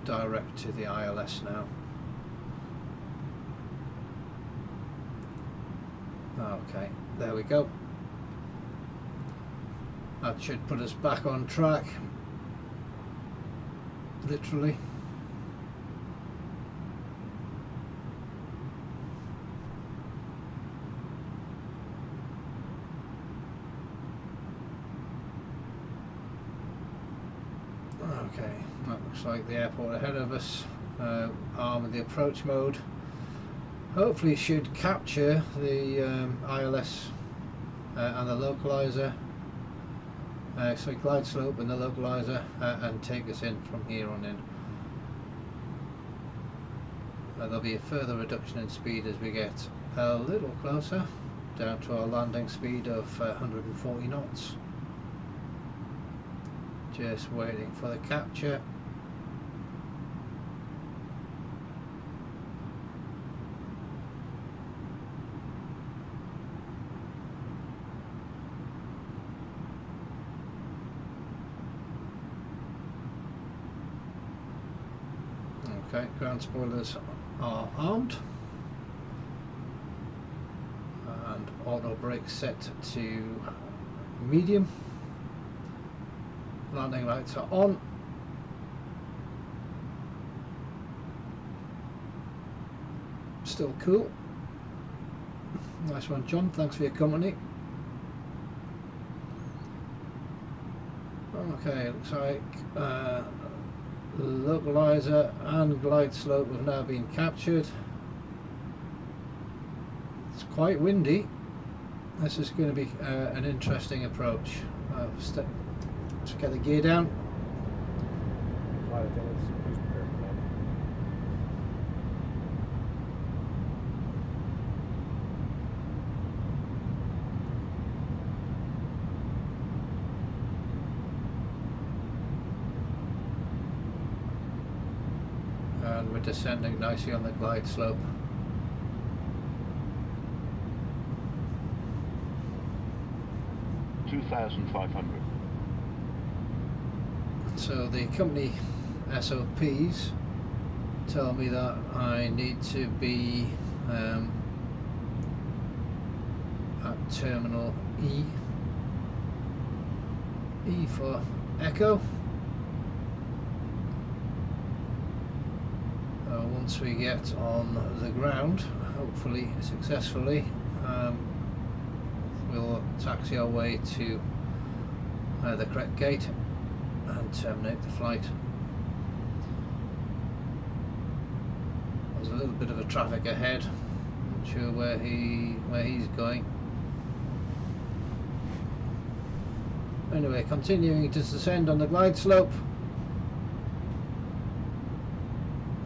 S1: direct to the ILS now. Okay, there we go. That should put us back on track, literally. Okay, that looks like the airport ahead of us. Arm of the approach mode. Hopefully should capture the ILS and the localizer, so glide slope and the localizer, and take us in from here on in. There'll be a further reduction in speed as we get a little closer, down to our landing speed of 140 knots. Just waiting for the capture. Okay, ground spoilers are armed and auto brake set to medium. Landing lights are on. Still cool. Nice one, John. Thanks for your company. Okay, looks like localizer and glide slope have now been captured. It's quite windy. This is going to be an interesting approach. Let's get the gear down.
S3: Flight attendants, please prepare for landing.
S1: And we're descending nicely on the glide slope.
S6: $2,500.
S1: So the company SOPs tell me that I need to be at terminal E for Echo. Once we get on the ground, hopefully successfully, we'll taxi our way to the correct gate and terminate the flight. There's a little bit of a traffic ahead. Not sure where he's going. Anyway, continuing to descend on the glide slope.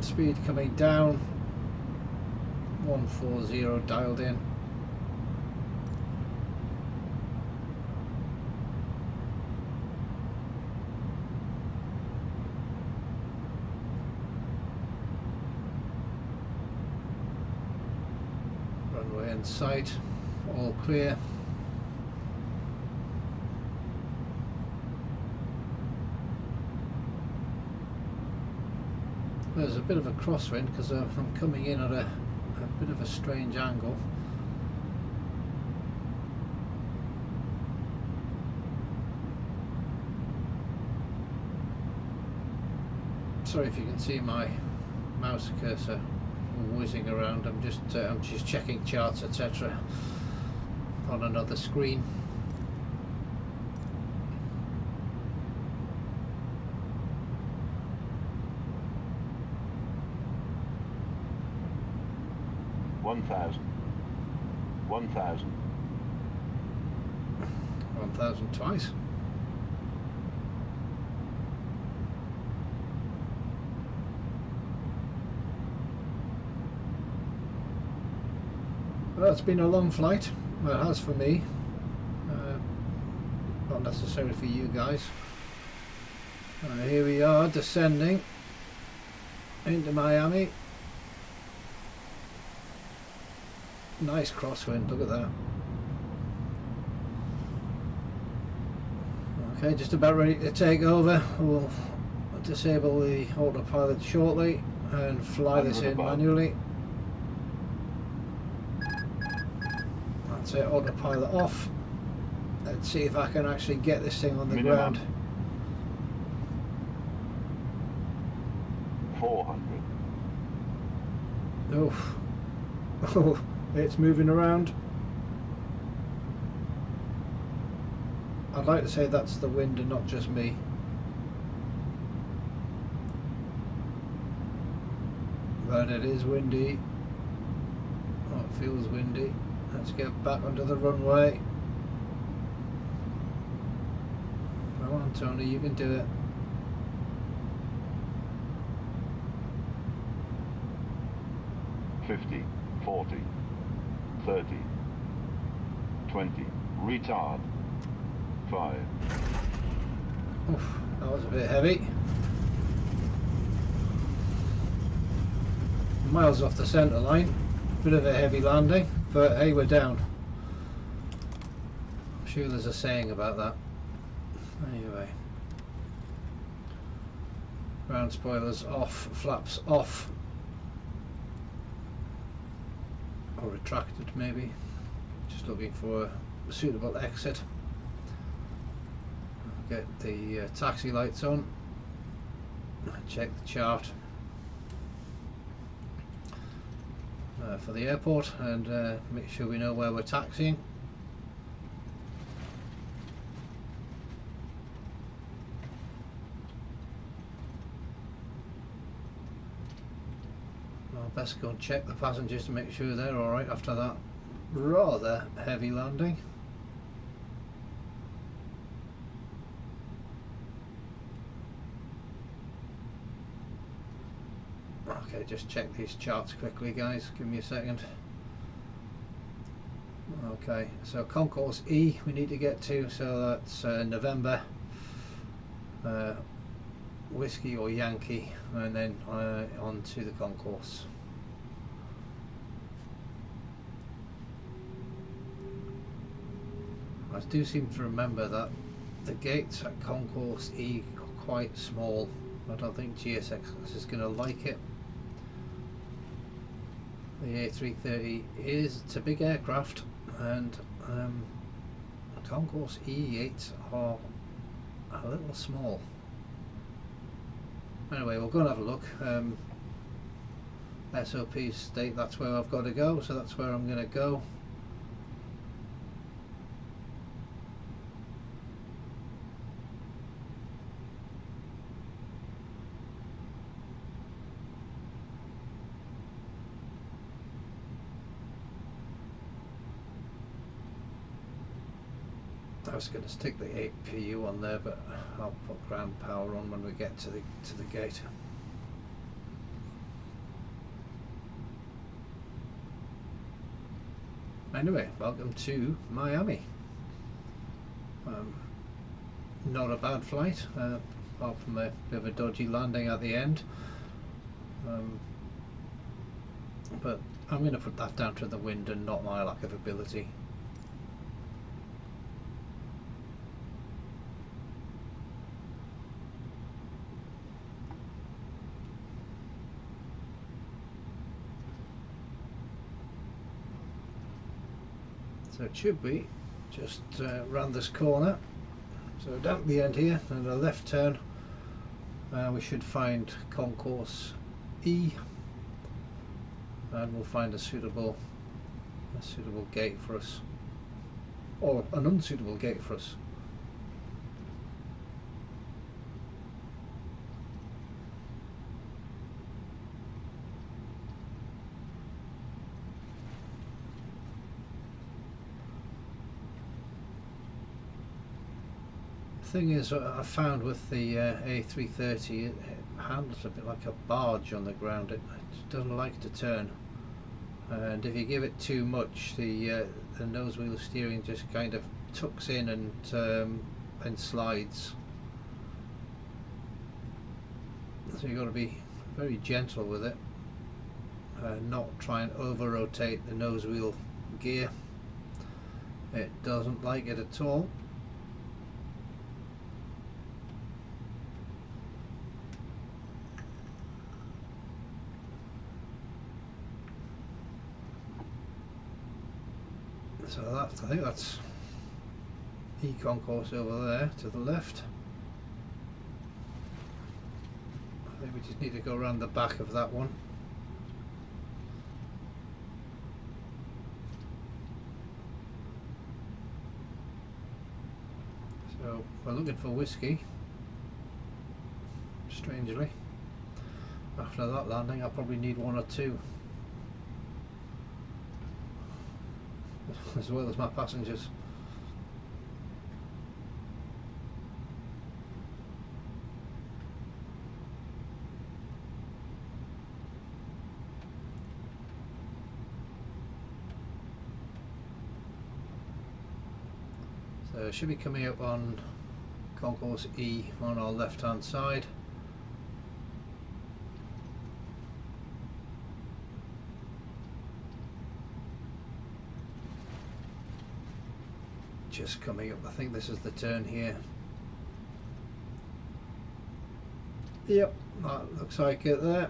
S1: Speed coming down. 140 dialed in. Runway in sight, all clear. There's a bit of a crosswind because I'm coming in at a bit of a strange angle. Sorry if you can see my mouse cursor whizzing around. I'm just checking charts, etc. on another screen.
S6: One thousand
S1: twice. Well, it's been a long flight. Well, it has for me. Not necessarily for you guys. Here we are descending into Miami. Nice crosswind, look at that. Okay, just about ready to take over. We'll disable the autopilot shortly and fly this in manually. That's it, autopilot off. Let's see if I can actually get this thing on the ground.
S6: 400.
S1: Oof. Oh, it's moving around. I'd like to say that's the wind and not just me. But it is windy. Oh, it feels windy. Let's get back onto the runway. Come on, Tony, you can do it.
S6: $50, 40, 30, 20, retard, 5.
S1: Oof, that was a bit heavy. Miles off the centre line. Bit of a heavy landing, but hey, we're down. I'm sure there's a saying about that. Anyway. Ground spoilers off, flaps off. Or retracted maybe. Just looking for a suitable exit. Get the taxi lights on. Check the chart for the airport and make sure we know where we're taxiing. I'll best go and check the passengers to make sure they're alright after that rather heavy landing. Okay, just check these charts quickly, guys. Give me a second. Okay, so concourse E we need to get to, so that's November, Whiskey or Yankee, and then on to the concourse. I do seem to remember that the gates at concourse E are quite small. I don't think GSX is going to like it. The A330 it's a big aircraft, and concourse E8s are a little small. Anyway, we'll go and have a look. SOPs state that's where I've got to go, so that's where I'm going to go. I was going to stick the 8PU on there, but I'll put ground power on when we get to the gate. Anyway, welcome to Miami. Not a bad flight, apart from a bit of a dodgy landing at the end. But I'm going to put that down to the wind and not my lack of ability. So it should be just round this corner. So down at the end here, and a left turn, we should find concourse E, and we'll find a suitable gate for us, or an unsuitable gate for us. Thing is, I found with the A330, it handles a bit like a barge on the ground. It doesn't like to turn, and if you give it too much, the nose wheel steering just kind of tucks in and slides. So you've got to be very gentle with it, not try and over rotate the nose wheel gear. It doesn't like it at all. So I think that's E concourse over there to the left. I think we just need to go around the back of that one. So we're looking for whiskey. Strangely, after that landing, I'll probably need one or two, as well as my passengers. So it should be coming up on concourse E on our left hand side. Just coming up, I think this is the turn here. Yep, that looks like it there.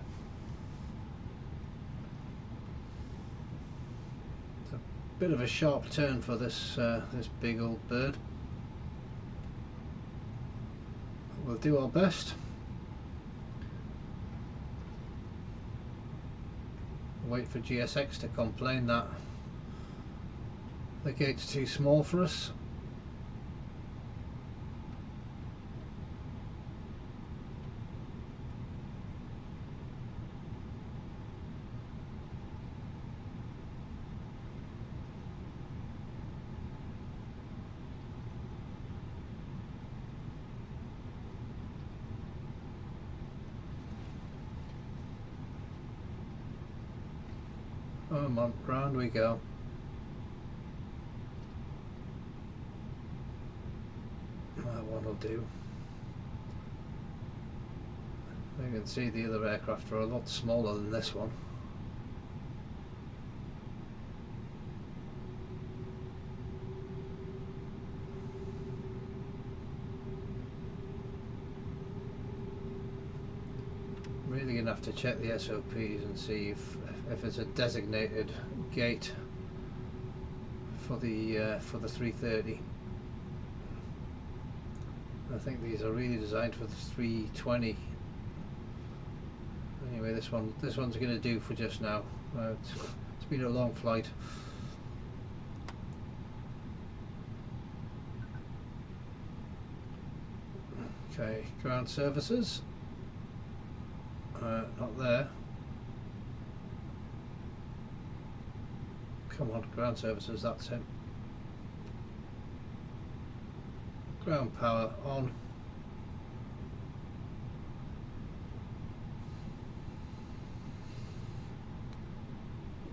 S1: It's a bit of a sharp turn for this this big old bird. We'll do our best. Wait for GSX to complain that the gate's too small for us. Come on, round we go. That one will do. You can see the other aircraft are a lot smaller than this one. Really gonna have to check the SOPs and see if it's a designated gate for the 330. I think these are really designed for the 320. Anyway, this one's going to do for just now. It's been a long flight. Okay, ground services. Not there. Come on, ground services, that's it. Ground power on.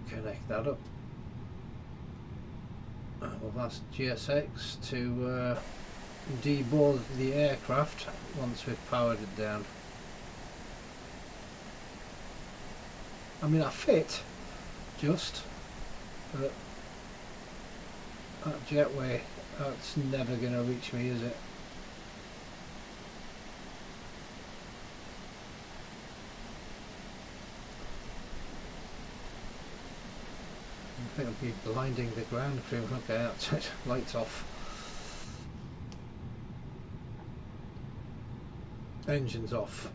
S1: Connect that up. We've asked GSX to deboard the aircraft once we've powered it down. I mean, I fit just, but that jetway, that's never going to reach me, is it? I think I'll be blinding the ground crew. Okay, that's it. Lights off. Engines off.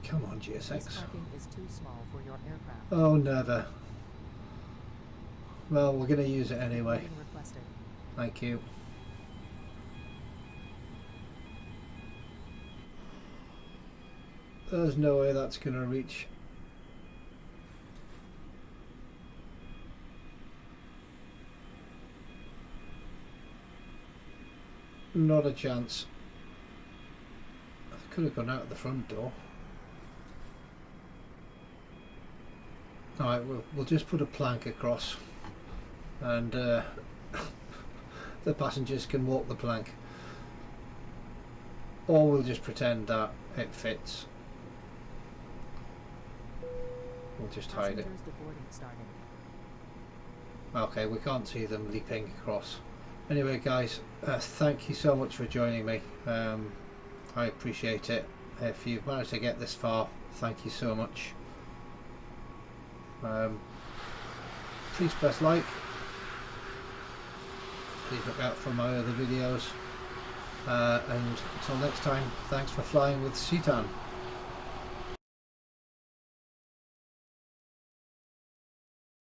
S1: Come on,
S2: This
S1: GSX.
S2: parking is too small for your aircraft.
S1: Oh, never. Well, we're going to use it anyway.
S2: Boarding requested.
S1: Thank you. There's no way that's going to reach. Not a chance. I could have gone out the front door. Alright, we'll just put a plank across and the passengers can walk the plank. Or we'll just pretend that it fits. We'll just hide it.
S2: Passengers deboarding starting.
S1: Okay, we can't see them leaping across. Anyway guys, thank you so much for joining me. I appreciate it. If you've managed to get this far, thank you so much. Please press like. Please look out for my other videos. And until next time, thanks for flying with Cetan.